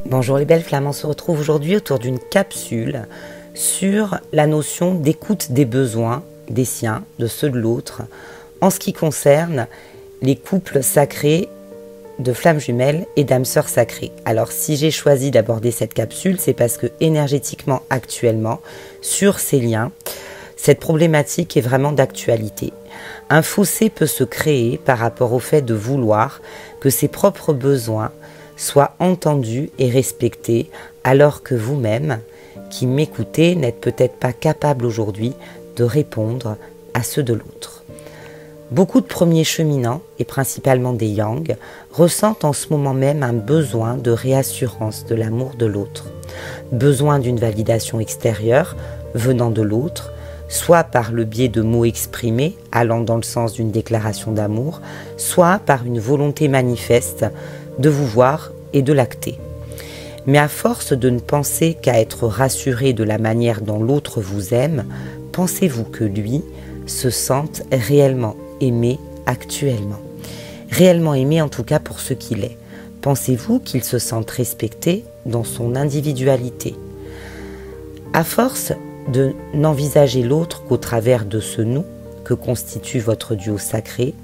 Bonjour les belles flammes, on se retrouve aujourd'hui autour d'une capsule sur la notion d'écoute des besoins des siens, de ceux de l'autre, en ce qui concerne les couples sacrés de flammes jumelles et d'âmes sœurs sacrées. Alors si j'ai choisi d'aborder cette capsule, c'est parce que énergétiquement actuellement, sur ces liens, cette problématique est vraiment d'actualité. Un fossé peut se créer par rapport au fait de vouloir que ses propres besoins soient entendus et respectés, alors que vous-même, qui m'écoutez, n'êtes peut-être pas capable aujourd'hui de répondre à ceux de l'autre. Beaucoup de premiers cheminants, et principalement des Yang, ressentent en ce moment même un besoin de réassurance de l'amour de l'autre, besoin d'une validation extérieure venant de l'autre, soit par le biais de mots exprimés allant dans le sens d'une déclaration d'amour, soit par une volonté manifeste de vous voir et de l'acter. Mais à force de ne penser qu'à être rassuré de la manière dont l'autre vous aime, pensez-vous que lui se sente réellement aimé actuellement? Réellement aimé en tout cas pour ce qu'il est. Pensez-vous qu'il se sente respecté dans son individualité? À force de n'envisager l'autre qu'au travers de ce nous que constitue votre duo sacré,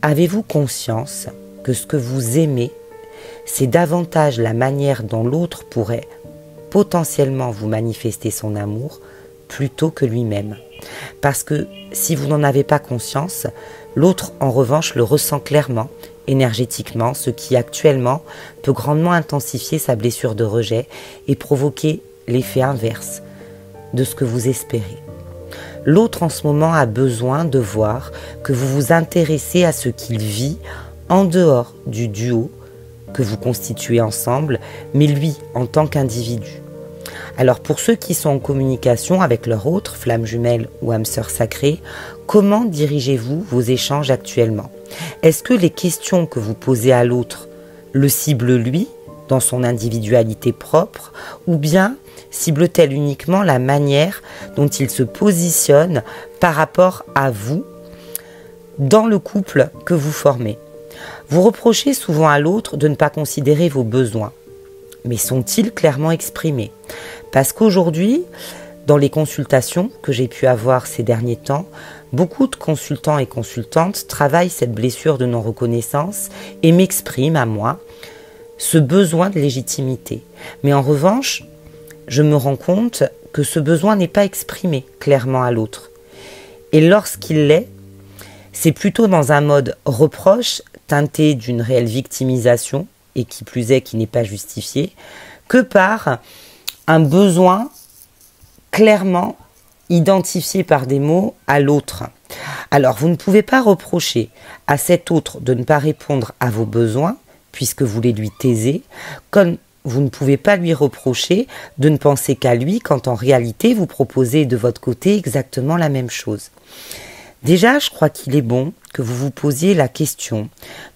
avez-vous conscience que ce que vous aimez, c'est davantage la manière dont l'autre pourrait potentiellement vous manifester son amour plutôt que lui-même? Parce que si vous n'en avez pas conscience, l'autre en revanche le ressent clairement, énergétiquement, ce qui actuellement peut grandement intensifier sa blessure de rejet et provoquer l'effet inverse de ce que vous espérez. L'autre en ce moment a besoin de voir que vous vous intéressez à ce qu'il vit en dehors du duo que vous constituez ensemble, mais lui en tant qu'individu. Alors pour ceux qui sont en communication avec leur autre, flamme jumelle ou âme sœur sacrée, comment dirigez-vous vos échanges actuellement? Est-ce que les questions que vous posez à l'autre le ciblent lui, dans son individualité propre, ou bien cible-t-elle uniquement la manière dont il se positionne par rapport à vous dans le couple que vous formez? Vous reprochez souvent à l'autre de ne pas considérer vos besoins, mais sont-ils clairement exprimés? Parce qu'aujourd'hui, dans les consultations que j'ai pu avoir ces derniers temps, beaucoup de consultants et consultantes travaillent cette blessure de non-reconnaissance et m'expriment à moi ce besoin de légitimité. Mais en revanche, je me rends compte que ce besoin n'est pas exprimé clairement à l'autre. Et lorsqu'il l'est, c'est plutôt dans un mode reproche, teinté d'une réelle victimisation, et qui plus est qui n'est pas justifié, que par un besoin clairement identifié par des mots à l'autre. Alors vous ne pouvez pas reprocher à cet autre de ne pas répondre à vos besoins, puisque vous les lui taisez, comme vous ne pouvez pas lui reprocher de ne penser qu'à lui, quand en réalité vous proposez de votre côté exactement la même chose. Déjà, je crois qu'il est bon que vous vous posiez la question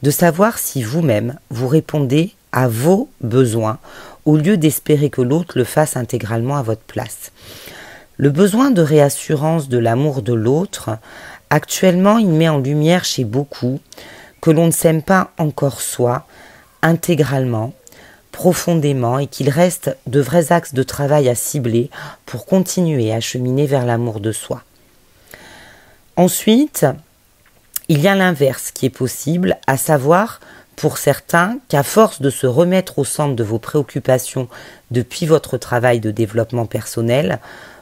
de savoir si vous-même vous répondez à vos besoins au lieu d'espérer que l'autre le fasse intégralement à votre place. Le besoin de réassurance de l'amour de l'autre, actuellement, il met en lumière chez beaucoup que l'on ne s'aime pas encore soi, intégralement, profondément, et qu'il reste de vrais axes de travail à cibler pour continuer à cheminer vers l'amour de soi. Ensuite, il y a l'inverse qui est possible, à savoir pour certains qu'à force de se remettre au centre de vos préoccupations depuis votre travail de développement personnel,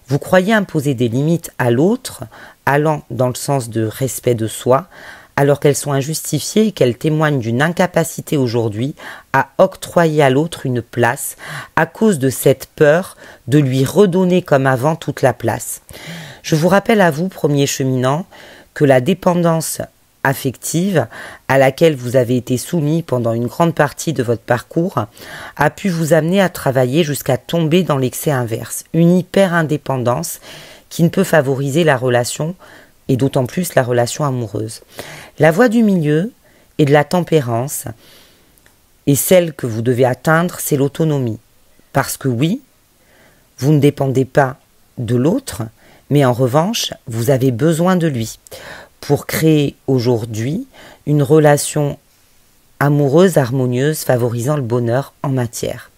vous croyez imposer des limites à l'autre, allant dans le sens de respect de soi, alors qu'elles sont injustifiées et qu'elles témoignent d'une incapacité aujourd'hui à octroyer à l'autre une place à cause de cette peur de lui redonner comme avant toute la place. Je vous rappelle à vous, premier cheminant, que la dépendance affective à laquelle vous avez été soumis pendant une grande partie de votre parcours a pu vous amener à travailler jusqu'à tomber dans l'excès inverse, une hyper-indépendance qui ne peut favoriser la relation et d'autant plus la relation amoureuse. La voie du milieu et de la tempérance et celle que vous devez atteindre, c'est l'autonomie. Parce que oui, vous ne dépendez pas de l'autre, mais en revanche, vous avez besoin de lui pour créer aujourd'hui une relation amoureuse, harmonieuse, favorisant le bonheur en matière.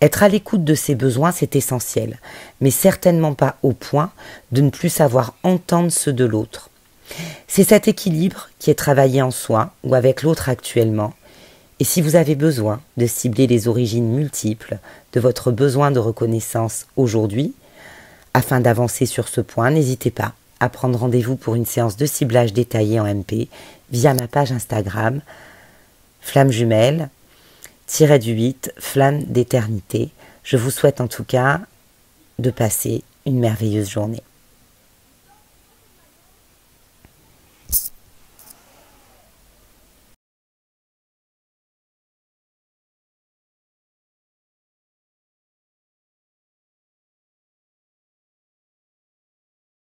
Être à l'écoute de ses besoins, c'est essentiel, mais certainement pas au point de ne plus savoir entendre ceux de l'autre. C'est cet équilibre qui est travaillé en soi ou avec l'autre actuellement. Et si vous avez besoin de cibler les origines multiples de votre besoin de reconnaissance aujourd'hui, afin d'avancer sur ce point, n'hésitez pas à prendre rendez-vous pour une séance de ciblage détaillée en MP via ma page Instagram, flamme jumelle, _8, flamme d'éternité. Je vous souhaite en tout cas de passer une merveilleuse journée.